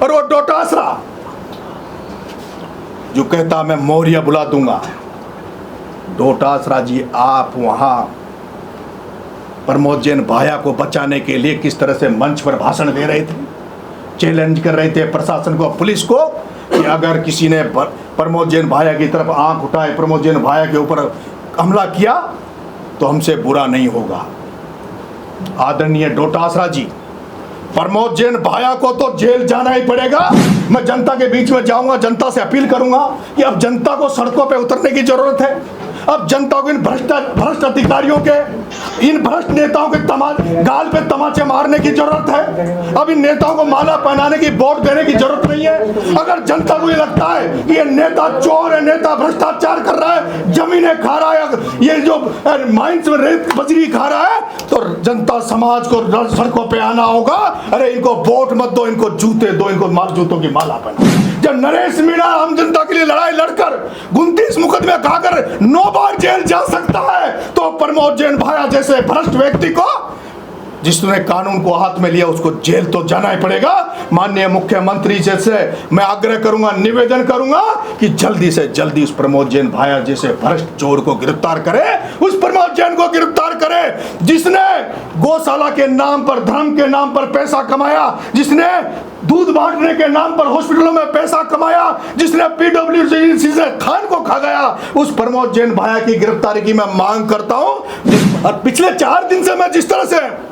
और वो डोटासरा जो कहता मैं मौर्य बुला दूंगा। डोटासरा जी, आप वहां प्रमोद जैन भाया को बचाने के लिए किस तरह से मंच पर भाषण दे रहे थे, चैलेंज कर रहे थे प्रशासन को, पुलिस को, कि अगर किसी ने प्रमोद जैन भाया की तरफ आंख उठाए, प्रमोद जैन भाया के ऊपर हमला किया तो हमसे बुरा नहीं होगा। आदरणीय डोटासरा जी, प्रमोद जैन भाया को तो जेल जाना ही पड़ेगा। मैं जनता के बीच में जाऊंगा, जनता से अपील करूंगा कि अब जनता को सड़कों पे उतरने की जरूरत है। अब जनता को इन भ्रष्ट अधिकारियों के, इन भ्रष्ट नेताओं के गाल पे तमाचे मारने की जरूरत है। अब इन नेताओं को माला पहनाने की, वोट देने की जरूरत नहीं है। अगर जनता को ये लगता है कि ये नेता चोर है, नेता भ्रष्टाचार कर रहा है, जमीनें खा रहा है, ये जो माइंस में रेत बजरी खा रहा है, तो जनता समाज को सड़कों पे आना होगा। अरे इनको वोट मत दो, इनको जूते दो, इनको जूतों की माला पहना। जब नरेश मीणा हम जनता के लिए लड़ाई लड़कर 29 मुकदमे खाकर 9 बार जेल जा सकता है, तो प्रमोद जैन भाया जैसे भ्रष्ट व्यक्ति को, जिसने कानून को हाथ में लिया, उसको जेल तो जाना ही पड़ेगा। माननीय मुख्यमंत्री जैसे मैं आग्रह करूंगा, निवेदन करूंगा कि जल्दी से जल्दी उस प्रमोद जैन भाया जैसे भ्रष्ट चोर को गिरफ्तार करे, उस प्रमोद जैन को गिरफ्तार करे जिसने गौशाला के नाम पर, धर्म के नाम पर पैसा कमाया, जिसने दूध बांटने के नाम पर हॉस्पिटलों में पैसा कमाया, जिसने पीडब्ल्यूडी से खान को खा गया। उस प्रमोद जैन भाया की गिरफ्तारी की मैं मांग करता हूं। और पिछले 4 दिन से मैं जिस तरह से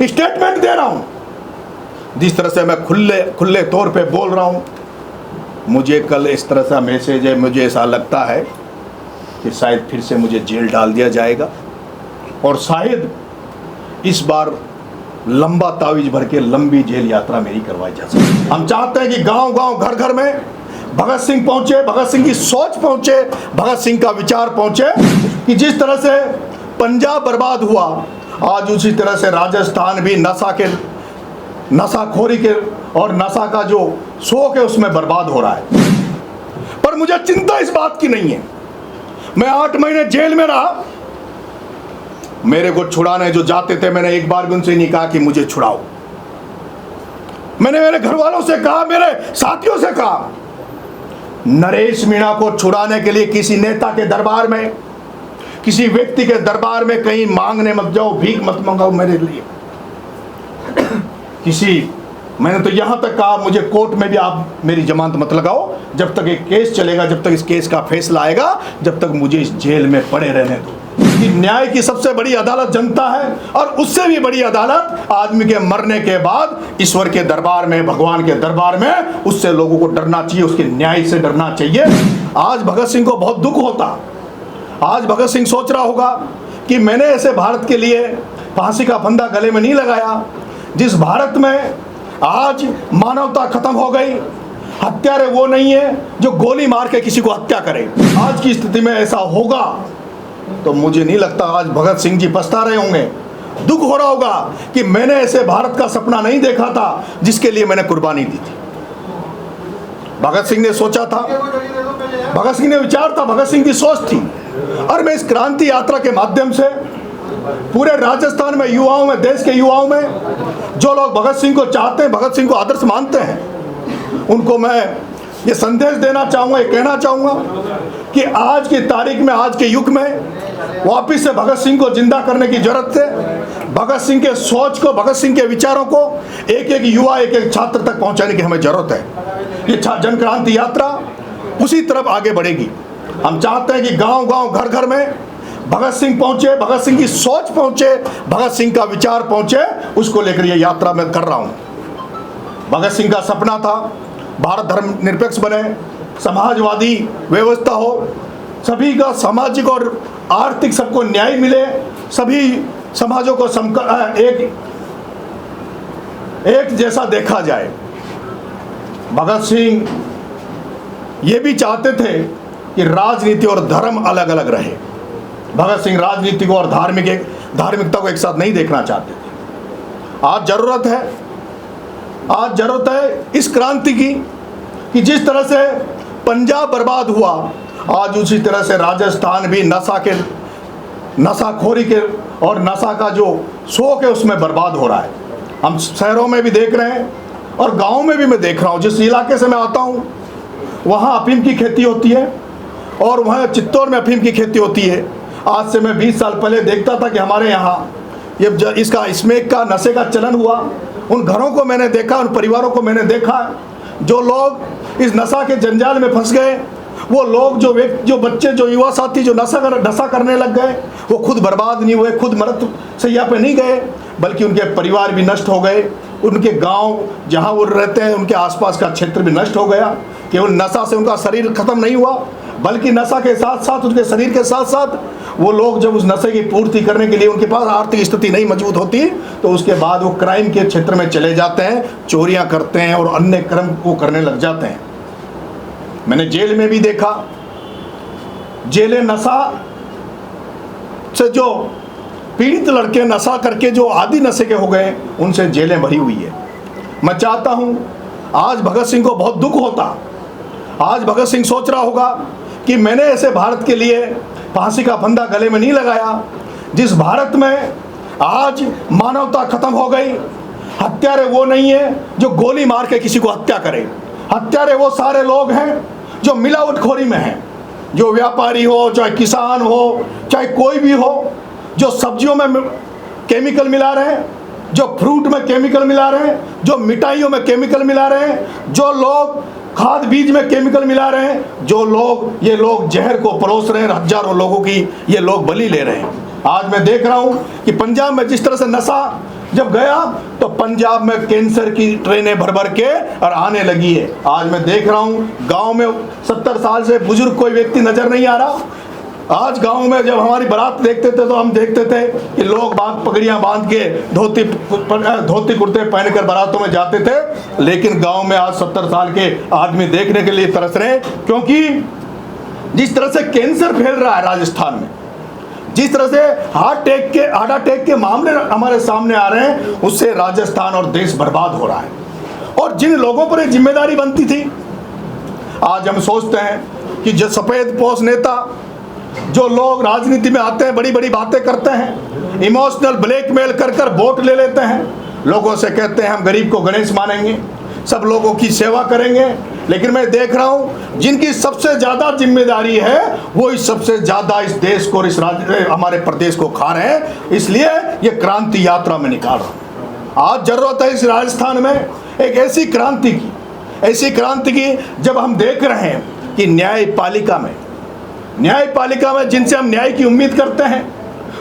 स्टेटमेंट दे रहा हूं, जिस तरह से मैं खुले तौर पे बोल रहा हूं, मुझे कल इस तरह का मैसेज है, मुझे ऐसा लगता है कि शायद फिर से मुझे जेल डाल दिया जाएगा और शायद इस बार लंबा तावीज भर के लंबी जेल यात्रा मेरी करवाई जा सके। हम चाहते हैं कि गांव-गांव, घर-घर में भगत सिंह पहुंचे, भगत सिंह की सोच पहुंचे, भगत सिंह का विचार पहुंचे कि जिस तरह से पंजाब बर्बाद हुआ, आज उसी तरह से राजस्थान भी नशाखोरी के और नशा का जो शौक है उसमें बर्बाद हो रहा है। पर मुझे चिंता इस बात की नहीं है। मैं 8 महीने जेल में रहा, मेरे को छुड़ाने जो जाते थे, मैंने एक बार भी उनसे नहीं कहा कि मुझे छुड़ाओ। मैंने मेरे घर वालों से कहा, मेरे साथियों से कहा, नरेश मीणा को छुड़ाने के लिए किसी नेता के दरबार में, किसी व्यक्ति के दरबार में कहीं मांगने मत जाओ, भीख मत मंगाओ मेरे लिए। मैंने तो यहां तक कहा, मुझे कोर्ट में भी आप मेरी जमानत मत लगाओ, जब तक एक केस चलेगा, जब तक इस केस का फैसला आएगा, जब तक मुझे इस जेल में पड़े रहने दो। कि न्याय की सबसे बड़ी अदालत जनता है, और उससे भी बड़ी अदालत आदमी के मरने के बाद ईश्वर के दरबार में, भगवान के दरबार में, उससे लोगों को डरना चाहिए, उसके न्याय से डरना चाहिए। आज भगत सिंह को बहुत दुख होता, आज भगत सिंह सोच रहा होगा कि मैंने ऐसे भारत के लिए फांसी का फंदा गले में नहीं लगाया, जिस भारत में आज मानवता खत्म हो गई, हत्यारे वो नहीं है जो गोली मार के किसी को हत्या करे। आज की स्थिति में ऐसा होगा तो मुझे नहीं लगता आज भगत सिंह जी पछता रहे होंगे, दुख हो रहा होगा कि मैंने ऐसे भारत का सपना नहीं देखा था जिसके लिए मैंने कुर्बानी दी थी। भगत सिंह ने सोचा था, भगत सिंह ने विचार था, भगत सिंह की सोच थी। और मैं इस क्रांति यात्रा के माध्यम से पूरे राजस्थान में युवाओं में, देश के युवाओं में, जो लोग भगत सिंह को चाहते हैं, भगत सिंह को आदर्श मानते हैं, उनको मैं ये संदेश देना चाहूँगा, ये कहना चाहूँगा कि आज की तारीख में, आज के युग में वापिस से भगत सिंह को जिंदा करने की जरूरत है। भगत सिंह के सोच को, भगत सिंह के विचारों को एक एक युवा, एक एक छात्र तक पहुँचाने की हमें जरूरत है। ये जन क्रांति यात्रा उसी तरफ आगे बढ़ेगी। हम चाहते हैं कि गांव-गांव, घर-घर में भगत सिंह पहुंचे, भगत सिंह की सोच पहुंचे, भगत सिंह का विचार पहुंचे, उसको लेकर ये यात्रा मैं कर रहा हूं। भगत सिंह का सपना था भारत धर्मनिरपेक्ष बने, समाजवादी व्यवस्था हो, सभी का सामाजिक और आर्थिक सबको न्याय मिले, सभी समाजों को एक जैसा देखा जाए। भगत सिंह ये भी चाहते थे कि राजनीति और धर्म अलग अलग रहे। भगत सिंह राजनीति को और धार्मिकता को एक साथ नहीं देखना चाहते थे। आज जरूरत है इस क्रांति की कि जिस तरह से पंजाब बर्बाद हुआ, आज उसी तरह से राजस्थान भी नशाखोरी के और नशा का जो शौक है उसमें बर्बाद हो रहा है। हम शहरों में भी देख रहे हैं, और गांव में भी मैं देख रहा हूँ, जिस इलाके से मैं आता हूँ वहाँ अफीम की खेती होती है और वहाँ चित्तौड़ में अफीम की खेती होती है। आज से मैं 20 साल पहले देखता था कि हमारे यहाँ ये इसका स्मैक का नशे का चलन हुआ। उन घरों को मैंने देखा, उन परिवारों को मैंने देखा जो लोग इस नशा के जंजाल में फंस गए। वो लोग जो बच्चे, जो युवा साथी जो नशा करने लग गए, वो खुद बर्बाद नहीं हुए, खुद मृत सैया पे नहीं गए, बल्कि उनके परिवार भी नष्ट हो गए। उनके गांव जहां वो रहते हैं उनके आसपास का क्षेत्र भी नष्ट हो गया। केवल नशा से उनका शरीर खत्म नहीं हुआ, बल्कि नशा के साथ साथ, उनके शरीर के साथ साथ, वो लोग जब उस नशे की पूर्ति करने के लिए उनके पास आर्थिक स्थिति नहीं मजबूत होती तो उसके बाद वो क्राइम के क्षेत्र में चले जाते हैं, चोरियां करते हैं और अन्य कर्म को करने लग जाते हैं। मैंने जेल में भी देखा, जेलें नशा से जो पीड़ित लड़के नशा करके जो आदि नशे के हो गए, उनसे जेलें भरी हुई है। मैं चाहता हूं, आज भगत सिंह को बहुत दुख होता, आज भगत सिंह सोच रहा होगा कि मैंने ऐसे भारत के लिए फांसी का फंदा गले में नहीं लगाया जिस भारत में आज मानवता खत्म हो गई। हत्यारे वो नहीं है जो गोली मार के किसी को हत्या करे, हत्यारे वो सारे लोग हैं जो मिलावटखोरी में हैं, जो व्यापारी हो, चाहे किसान हो, चाहे कोई भी हो, जो सब्जियों में केमिकल मिला रहे हैं, जो फ्रूट में केमिकल मिला रहे हैं, जो मिठाइयों में केमिकल मिला रहे हैं, जो लोग खाद बीज में केमिकल मिला रहे हैं, जो लोग ये लोग जहर को परोस रहे हैं, हजारों लोगों की ये लोग बलि ले रहे हैं। आज मैं देख रहा हूँ कि पंजाब में जिस तरह से नशा जब गया तो पंजाब में कैंसर की ट्रेनें भर भर के और आने लगी है। आज मैं देख रहा हूँ गांव में 70 साल से बुजुर्ग कोई व्यक्ति नजर नहीं आ रहा। आज गांव में जब हमारी बारात देखते थे तो हम देखते थे कि लोग पगड़ियां बांध के धोती कुर्ते पहनकर बारातों में जाते थे, लेकिन गांव में आज 70 साल के आदमी देखने के लिए तरस रहे, क्योंकि जिस तरह से कैंसर फैल रहा है राजस्थान में, जिस तरह से हार्ट अटैक के मामले हमारे सामने आ रहे हैं, उससे राजस्थान और देश बर्बाद हो रहा है। और जिन लोगों पर जिम्मेदारी बनती थी, आज हम सोचते हैं कि जो सफेद पोश नेता, जो लोग राजनीति में आते हैं, बड़ी बड़ी बातें करते हैं, इमोशनल ब्लैकमेल कर वोट ले लेते हैं, लोगों से कहते हैं हम गरीब को गणेश मानेंगे, सब लोगों की सेवा करेंगे। लेकिन मैं देख रहा हूं जिनकी सबसे ज्यादा जिम्मेदारी है वो इस सबसे ज्यादा इस देश को, इस हमारे प्रदेश को खा रहे हैं। इसलिए ये क्रांति यात्रा में निकाल रहा हूं। आज जरूरत है इस राजस्थान में एक ऐसी क्रांति की जब हम देख रहे हैं कि न्यायपालिका में जिनसे हम न्याय की उम्मीद करते हैं,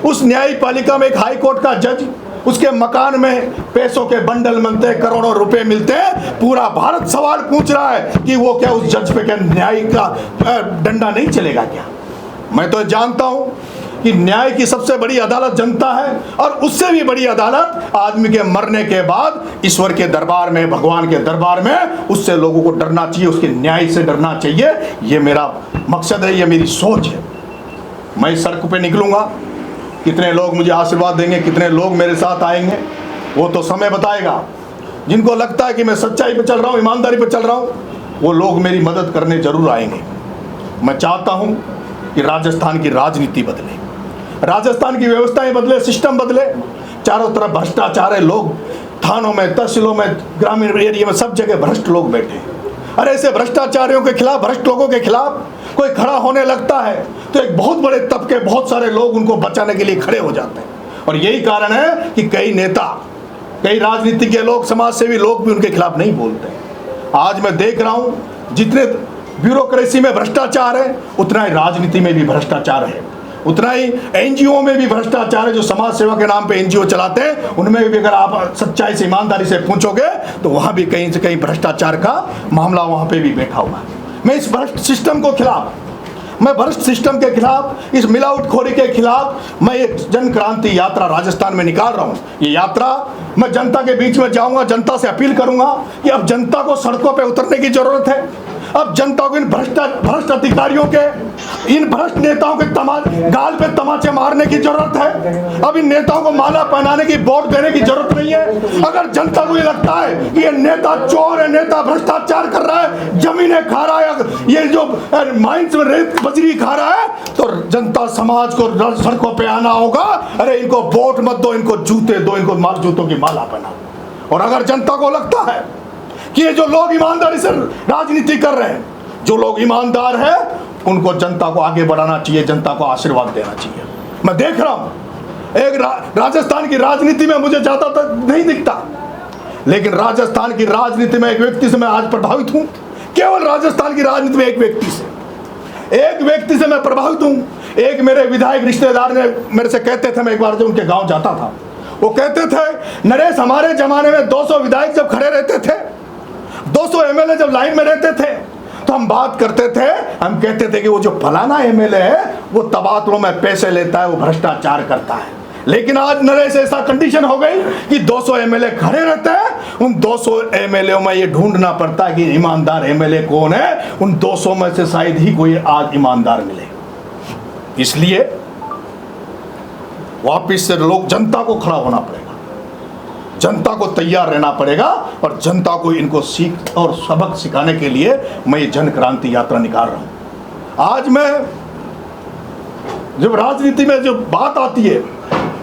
उस न्यायपालिका में एक हाई कोर्ट का जज, उसके मकान में पैसों के बंडल मिलते हैं, करोड़ों रुपए मिलते हैं। पूरा भारत सवाल पूछ रहा है कि वो क्या उस जज पे क्या न्याय का डंडा नहीं चलेगा क्या? मैं तो जानता हूं कि न्याय की सबसे बड़ी अदालत जनता है, और उससे भी बड़ी अदालत आदमी के मरने के बाद ईश्वर के दरबार में, भगवान के दरबार में, उससे लोगों को डरना चाहिए, उसके न्याय से डरना चाहिए। ये मेरा मकसद है, ये मेरी सोच है। मैं सड़क पे निकलूंगा, कितने लोग मुझे आशीर्वाद देंगे, कितने लोग मेरे साथ आएंगे, वो तो समय बताएगा। जिनको लगता है कि मैं सच्चाई पे चल रहा हूँ, ईमानदारी पे चल रहा हूँ, वो लोग मेरी मदद करने जरूर आएंगे। मैं चाहता हूँ कि राजस्थान की राजनीति बदले, राजस्थान की व्यवस्थाएं बदले, सिस्टम बदले। चारों तरफ भ्रष्टाचार है, लोग थानों में, तहसीलों में, ग्रामीण एरिया में, सब जगह भ्रष्ट लोग बैठे हैं। अरे ऐसे भ्रष्टाचारियों के खिलाफ, भ्रष्ट लोगों के खिलाफ कोई खड़ा होने लगता है तो एक बहुत बड़े तबके, बहुत सारे लोग उनको बचाने के लिए खड़े हो जाते हैं। और यही कारण है कि कई नेता, कई राजनीति के लोग, समाज सेवी लोग भी उनके खिलाफ नहीं बोलते। आज मैं देख रहा हूं जितने ब्यूरोक्रेसी में भ्रष्टाचार है, उतना ही राजनीति में भी भ्रष्टाचार है, उतना ही एनजीओ में भी भ्रष्टाचार है। जो समाज सेवा के नाम पे एनजीओ चलाते हैं, उनमें भी अगर आप सच्चाई से, ईमानदारी से पूछोगे तो वहां भी कहीं से कहीं भ्रष्टाचार का मामला वहां पे भी बैठा हुआ है। मैं इस भ्रष्ट सिस्टम को खिलाफ, मैं भ्रष्ट सिस्टम के खिलाफ, इस मिलावटखोरी के खिलाफ मैं एक जन क्रांति यात्रा राजस्थान में निकाल रहा हूं। ये यात्रा मैं जनता के बीच में जाऊंगा, जनता से अपील करूंगा कि अब जनता को सड़कों पे उतरने की जरूरत है। अब जनता को इन भ्रष्ट अधिकारियों के, इन भ्रष्ट नेताओं के गाल पे तमाचे मारने की जरूरत है। अब इन नेताओं को माला पहनाने की, वोट देने की जरूरत नहीं है। अगर जनता को ये लगता है कि ये नेता चोर है, नेता भ्रष्टाचार कर रहा है, जमीनें खा रहा है, ये जो माइंस में रेत बजरी खा रहा है, तो जनता समाज को सड़कों पे आना होगा। अरे इनको वोट मत दो, इनको जूते दो, इनको जूतों की माला पहनाओ। और अगर जनता को लगता है कि ये जो लोग ईमानदारी से राजनीति कर रहे हैं, जो लोग ईमानदार हैं, उनको जनता को आगे बढ़ाना चाहिए, जनता को आशीर्वाद देना चाहिए। मैं देख रहा हूं एक राजस्थान की राजनीति में मुझे ज्यादातर नहीं दिखता, लेकिन राजस्थान की राजनीति में एक व्यक्ति से मैं आज प्रभावित हूं। केवल राजस्थान की राजनीति में एक व्यक्ति से मैं प्रभावित हूं। एक मेरे विधायक रिश्तेदार ने मेरे से कहते थे, मैं एक बार जब उनके गांव जाता था, वो कहते थे, नरेश हमारे जमाने में 200 विधायक जब खड़े रहते थे, 200 एमएलए जब लाइन में रहते थे, तो हम बात करते थे, हम कहते थे कि वो जो फलाना एमएलए है वो तबादलों में पैसे लेता है, वो भ्रष्टाचार करता है। लेकिन आज नरेश ऐसा कंडीशन हो गई कि 200 एमएलए खड़े रहते हैं, उन 200 एमएलए में ये ढूंढना पड़ता है कि ईमानदार एमएलए कौन है। उन 200 में से शायद ही कोई आज ईमानदार मिले। इसलिए वापिस से लोग, जनता को खड़ा होना पड़ेगा, जनता को तैयार रहना पड़ेगा, और जनता को इनको सीख और सबक सिखाने के लिए मैं ये जन क्रांति यात्रा निकाल रहा हूं। आज मैं जब राजनीति में जो बात आती है,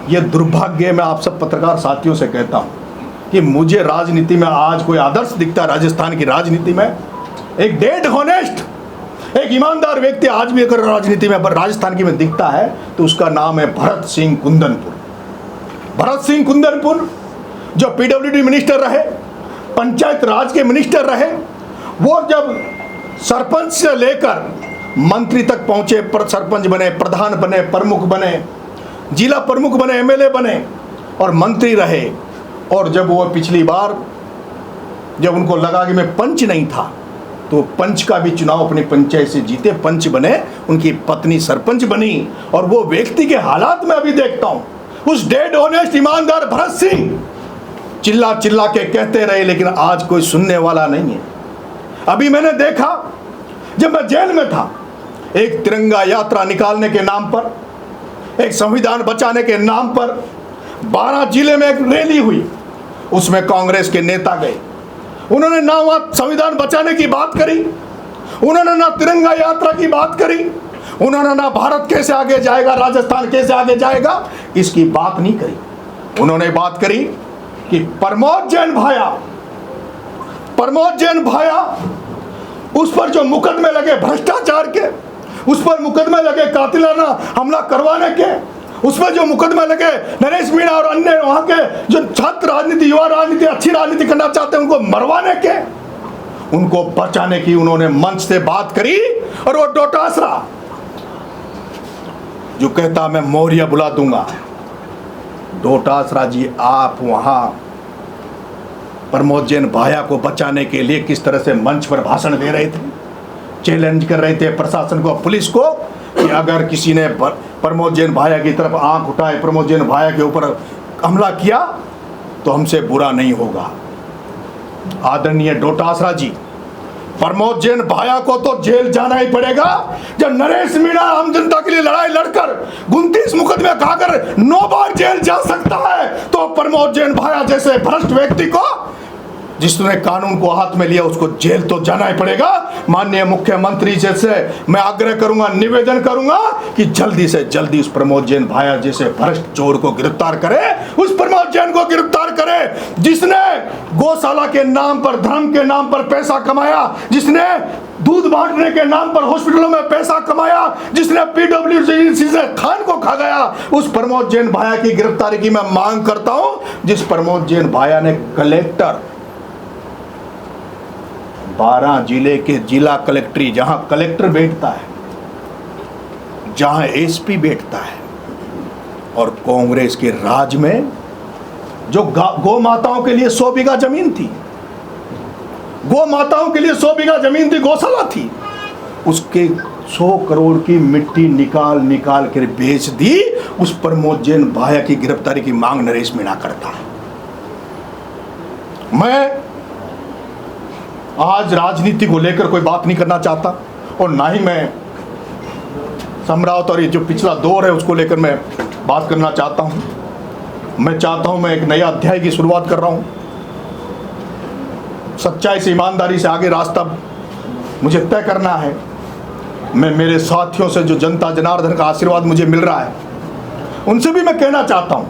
ये दुर्भाग्य मैं आप सब पत्रकार साथियों से कहता हूं कि मुझे राजनीति में आज कोई आदर्श दिखता है। राजस्थान की राजनीति में एक डेड हॉनेस्ट, एक ईमानदार व्यक्ति आज भी अगर राजनीति में राजस्थान की में दिखता है तो उसका नाम है भरत सिंह कुंदनपुर। भरत सिंह कुंदनपुर जो पीडब्ल्यूडी मिनिस्टर रहे, पंचायत राज के मिनिस्टर रहे, वो जब सरपंच से लेकर मंत्री तक पहुंचे, सरपंच बने, प्रधान बने, प्रमुख बने, जिला प्रमुख बने, एमएलए बने और मंत्री रहे। और जब वो पिछली बार जब उनको लगा कि मैं पंच नहीं था, तो पंच का भी चुनाव अपनी पंचायत से जीते, पंच बने, उनकी पत्नी सरपंच बनी। और वो व्यक्ति के हालात में अभी देखता हूं, उस डेड ऑनेस्ट ईमानदार भरत सिंह चिल्ला चिल्ला के कहते रहे, लेकिन आज कोई सुनने वाला नहीं है। अभी मैंने देखा जब मैं जेल में था, एक तिरंगा यात्रा निकालने के नाम पर, एक संविधान बचाने के नाम पर 12 जिले में एक रैली हुई, उसमें कांग्रेस के नेता गए। उन्होंने ना वहां संविधान बचाने की बात करी, उन्होंने ना तिरंगा यात्रा की बात करी, उन्होंने ना भारत कैसे आगे जाएगा, राजस्थान कैसे आगे जाएगा, इसकी बात नहीं करी। उन्होंने बात करी कि प्रमोद जैन भाया उस पर जो मुकदमे लगे भ्रष्टाचार के, उस पर मुकदमे लगे कातिलाना हमला करवाने के, उसमें जो मुकदमे लगे नरेश मीणा और अन्य वहां के जो छात्र राजनीति, युवा राजनीति, अच्छी राजनीति करना चाहते हैं, उनको मरवाने के, उनको बचाने की उन्होंने मंच से बात करी। और वो डोटासरा जो कहता मैं मौर्य बुला दूंगा, डोटासरा जी आप वहां प्रमोद जैन भाया को बचाने के लिए किस तरह से मंच पर भाषण दे रहे थे, चैलेंज कर रहे थे प्रशासन को, पुलिस को, कि अगर किसी ने प्रमोद जैन भाया की तरफ आंख उठाए, प्रमोद जैन भाया के ऊपर हमला किया तो हमसे बुरा नहीं होगा। आदरणीय डोटासरा जी, प्रमोद जैन भाया को तो जेल जाना ही पड़ेगा। जब नरेश मीणा आम जनता के लिए लड़ाई लड़कर 29 मुकदमे खाकर 9 बार जेल जा सकता है, तो प्रमोद जैन भाया जैसे भ्रष्ट व्यक्ति को, जिसने कानून को हाथ में लिया, उसको जेल तो जाना ही पड़ेगा। माननीय मुख्यमंत्री जी से मैं आग्रह करूंगा, निवेदन करूंगा कि जल्दी से जल्दी उस प्रमोद जैन भाया जैसे भ्रष्ट चोर को गिरफ्तार करे, उस प्रमोद जैन को गिरफ्तार करे जिसने गौशाला के नाम पर, धर्म के नाम पर पैसा कमाया, जिसने दूध बांटने के नाम पर हॉस्पिटलों में पैसा कमाया, जिसने पीडब्ल्यूडी से खान को खा गया, उस प्रमोद जैन भाया की गिरफ्तारी की मैं मांग करता हूं। जिस प्रमोद जैन भाया ने कलेक्टर 12 जिले के जिला कलेक्ट्री, जहां कलेक्टर बैठता है, जहां एसपी बैठता है, और कांग्रेस के राज में जो गौ माताओं के लिए 100 बीघा जमीन थी, गौ माताओं के लिए 100 बीघा जमीन थी, गौशाला थी, उसके 100 करोड़ की मिट्टी निकाल कर बेच दी। उस प्रमोद जैन भाया की गिरफ्तारी की मांग नरेश मीणा करता है। मैं आज राजनीति को लेकर कोई बात नहीं करना चाहता, और ना ही मैं सम्राट और ये जो पिछला दौर है उसको लेकर मैं बात करना चाहता हूं। मैं चाहता हूं, मैं एक नया अध्याय की शुरुआत कर रहा हूं। सच्चाई से, ईमानदारी से आगे रास्ता मुझे तय करना है। मैं मेरे साथियों से जो जनता जनार्दन का आशीर्वाद मुझे मिल रहा है, उनसे भी मैं कहना चाहता हूं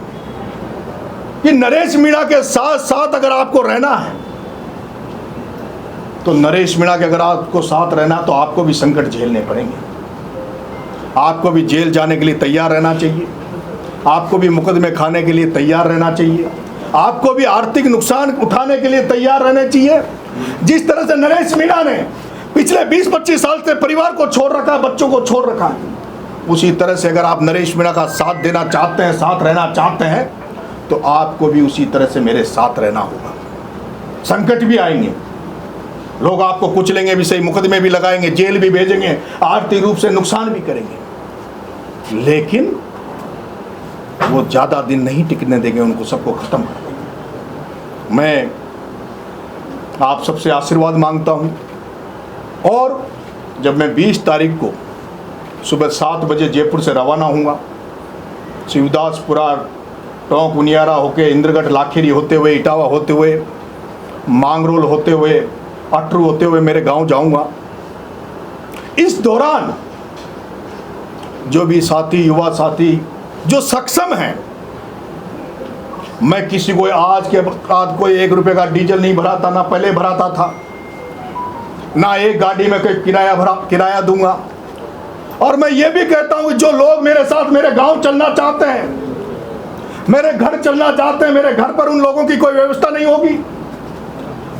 कि नरेश मीणा के साथ साथ अगर आपको रहना है तो नरेश मीणा के अगर आपको साथ रहना तो आपको भी संकट झेलने पड़ेंगे, आपको भी जेल जाने के लिए तैयार रहना चाहिए, आपको भी मुकदमे खाने के लिए तैयार रहना चाहिए, आपको भी आर्थिक नुकसान उठाने के लिए तैयार रहना चाहिए। जिस तरह से नरेश मीणा ने पिछले 20-25 साल से परिवार को छोड़ रखा है, बच्चों को छोड़ रखा है, उसी तरह से अगर आप नरेश मीणा का साथ देना चाहते हैं, साथ रहना चाहते हैं, तो आपको भी उसी तरह से मेरे साथ रहना होगा। संकट भी आएंगे, लोग आपको कुचलेंगे भी सही, मुकदमे भी लगाएंगे, जेल भी भेजेंगे, आर्थिक रूप से नुकसान भी करेंगे, लेकिन वो ज़्यादा दिन नहीं टिकने देंगे, उनको सबको खत्म कर देंगे। मैं आप सबसे आशीर्वाद मांगता हूँ, और जब मैं 20 तारीख को सुबह 7 बजे जयपुर से रवाना हूँगा, शिवदासपुरा, टोंक उनियारा होके, इंद्रगढ़ लाखेरी होते हुए, इटावा होते हुए, मांगरोल होते हुए, अटरू होते हुए मेरे गांव जाऊंगा। इस दौरान जो भी साथी, युवा साथी जो सक्षम हैं, मैं किसी को आज के बाद कोई 1 रुपये का डीजल नहीं भराता, ना पहले भराता था, ना एक गाड़ी में कोई किराया दूंगा। और मैं ये भी कहता हूँ, जो लोग मेरे साथ मेरे गांव चलना चाहते हैं, मेरे घर चलना चाहते हैं, मेरे घर पर उन लोगों की कोई व्यवस्था नहीं होगी,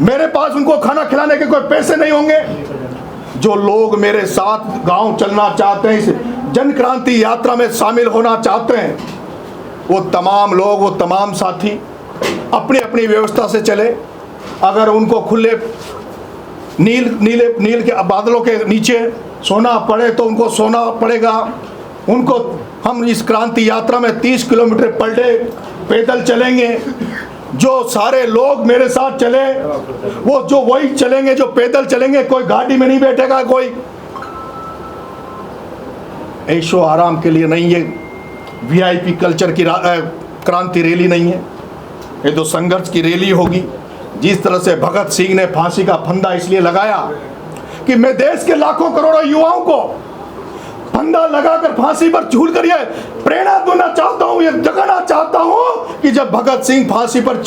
मेरे पास उनको खाना खिलाने के कोई पैसे नहीं होंगे। जो लोग मेरे साथ गांव चलना चाहते हैं, इस जन क्रांति यात्रा में शामिल होना चाहते हैं, वो तमाम लोग, वो तमाम साथी अपनी अपनी व्यवस्था से चले। अगर उनको खुले नील के बादलों के नीचे सोना पड़े तो उनको सोना पड़ेगा। उनको हम इस क्रांति यात्रा में 30 किलोमीटर पर डे पैदल चलेंगे। जो सारे लोग मेरे साथ चले, वो जो वही चलेंगे जो पैदल चलेंगे, कोई गाड़ी में नहीं बैठेगा, कोई ऐशो आराम के लिए नहीं, ये वीआईपी कल्चर की क्रांति रैली नहीं है, ये तो संघर्ष की रैली होगी। जिस तरह से भगत सिंह ने फांसी का फंदा इसलिए लगाया कि मैं देश के लाखों करोड़ों युवाओं को फंदा लगाकर फांसी पर झूल कर ये प्रेरणा देना चाहता हूँ, ये जगाना चाहता हूँ कि जब भगत सिंह फांसी पर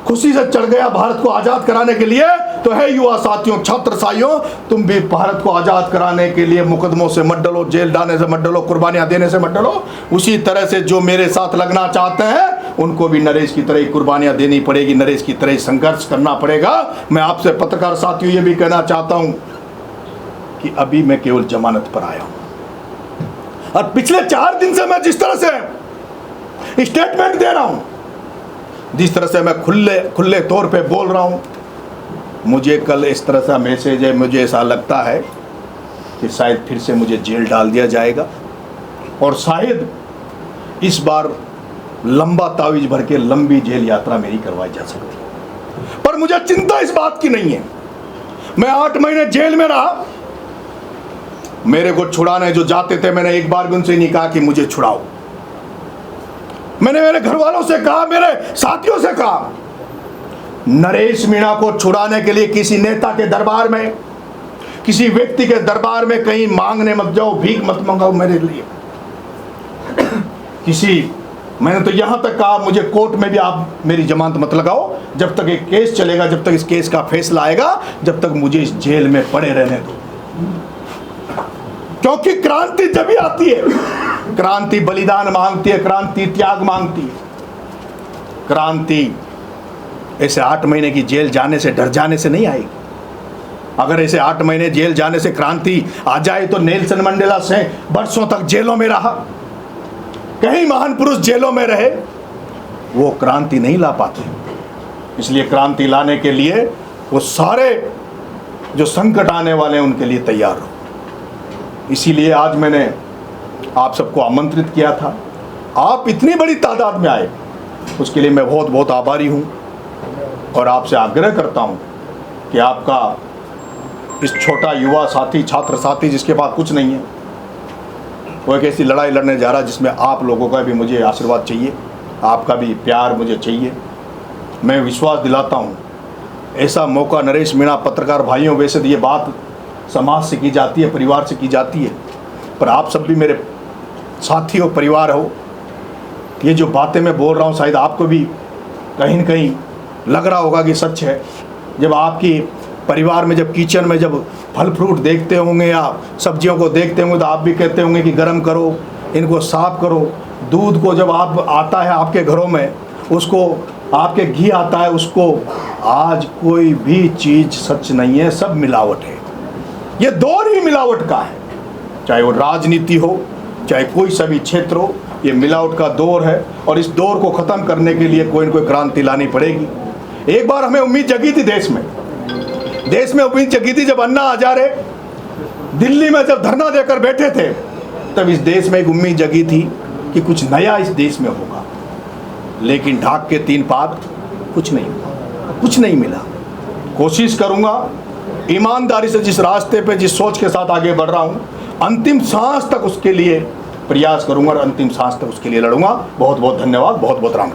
खुशी से चढ़ गया भारत को आज़ाद कराने के लिए, तो है युवा साथियों, छात्र साथियों, तुम भी भारत को आज़ाद कराने के लिए मुकदमों से मत डलो, जेल डालने से मत डलो, कुर्बानियाँ देने से मत डलो। उसी तरह से जो मेरे साथ लगना चाहते हैं, उनको भी नरेश की तरह ही कुर्बानियाँ देनी पड़ेगी, नरेश की तरह ही संघर्ष करना पड़ेगा। मैं आपसे पत्रकार साथियों ये भी कहना चाहता हूँ कि अभी मैं केवल जमानत पर आया हूं, और पिछले 4 दिन से मैं जिस तरह से स्टेटमेंट दे रहा हूं, जिस तरह से मैं खुले तौर पे बोल रहा हूं, मुझे कल इस तरह का मैसेज है, मुझे ऐसा लगता है कि शायद फिर से मुझे जेल डाल दिया जाएगा, और शायद इस बार लंबा तावीज भर के लंबी जेल यात्रा मेरी करवाई जा सकती है। पर मुझे चिंता इस बात की नहीं है। मैं 8 महीने जेल में रहा, मेरे को छुड़ाने जो जाते थे, मैंने एक बार भी उनसे नहीं कहा कि मुझे छुड़ाओ। मैंने मेरे घर वालों से कहा, मेरे साथियों से कहा, नरेश मीणा को छुड़ाने के लिए किसी नेता के दरबार में, किसी व्यक्ति के दरबार में कहीं मांगने मत जाओ, भीख मत मंगाओ मेरे लिए। मैंने तो यहां तक कहा, मुझे कोर्ट में भी आप मेरी जमानत मत लगाओ, जब तक एक केस चलेगा, जब तक इस केस का फैसला आएगा, जब तक मुझे इस जेल में पड़े रहने दो। क्योंकि क्रांति जब भी आती है, क्रांति बलिदान मांगती है, क्रांति त्याग मांगती है। क्रांति ऐसे 8 महीने की जेल जाने से, डर जाने से नहीं आएगी। अगर ऐसे 8 महीने जेल जाने से क्रांति आ जाए तो नेल्सन मंडेला से वर्षों तक जेलों में रहा, कई महान पुरुष जेलों में रहे, वो क्रांति नहीं ला पाते। इसलिए क्रांति लाने के लिए वो सारे जो संकट आने वाले हैं उनके लिए तैयार हो। इसीलिए आज मैंने आप सबको आमंत्रित किया था, आप इतनी बड़ी तादाद में आए, उसके लिए मैं बहुत बहुत आभारी हूँ। और आपसे आग्रह करता हूँ कि आपका इस छोटा युवा साथी, छात्र साथी जिसके पास कुछ नहीं है, वो एक ऐसी लड़ाई लड़ने जा रहा है जिसमें आप लोगों का भी मुझे आशीर्वाद चाहिए, आपका भी प्यार मुझे चाहिए। मैं विश्वास दिलाता हूँ, ऐसा मौका नरेश मीणा पत्रकार भाइयों, वैसे तो ये बात समाज से की जाती है, परिवार से की जाती है, पर आप सब भी मेरे साथी हो, परिवार हो। ये जो बातें मैं बोल रहा हूँ शायद आपको भी कहीं न कहीं लग रहा होगा कि सच है। जब आपकी परिवार में जब किचन में जब फल फ्रूट देखते होंगे या सब्जियों को देखते होंगे तो आप भी कहते होंगे कि गर्म करो, इनको साफ करो। दूध को जब आप आता है आपके घरों में, उसको आपके घी आता है उसको, आज कोई भी चीज़ सच नहीं है, सब मिलावट है। ये दौर ही मिलावट का है, चाहे वो राजनीति हो, चाहे कोई सभी क्षेत्र हो, ये मिलावट का दौर है। और इस दौर को ख़त्म करने के लिए कोई न कोई क्रांति लानी पड़ेगी। एक बार हमें उम्मीद जगी थी, देश में उम्मीद जगी थी, जब अन्ना हजारे दिल्ली में जब धरना देकर बैठे थे, तब इस देश में एक उम्मीद जगी थी कि कुछ नया इस देश में होगा। लेकिन ढाक के 3 पात कुछ नहीं हुआ, कुछ नहीं मिला। कोशिश करूंगा ईमानदारी से जिस रास्ते पे जिस सोच के साथ आगे बढ़ रहा हूं, अंतिम सांस तक उसके लिए प्रयास करूंगा और अंतिम सांस तक उसके लिए लड़ूंगा। बहुत बहुत धन्यवाद, बहुत बहुत राम।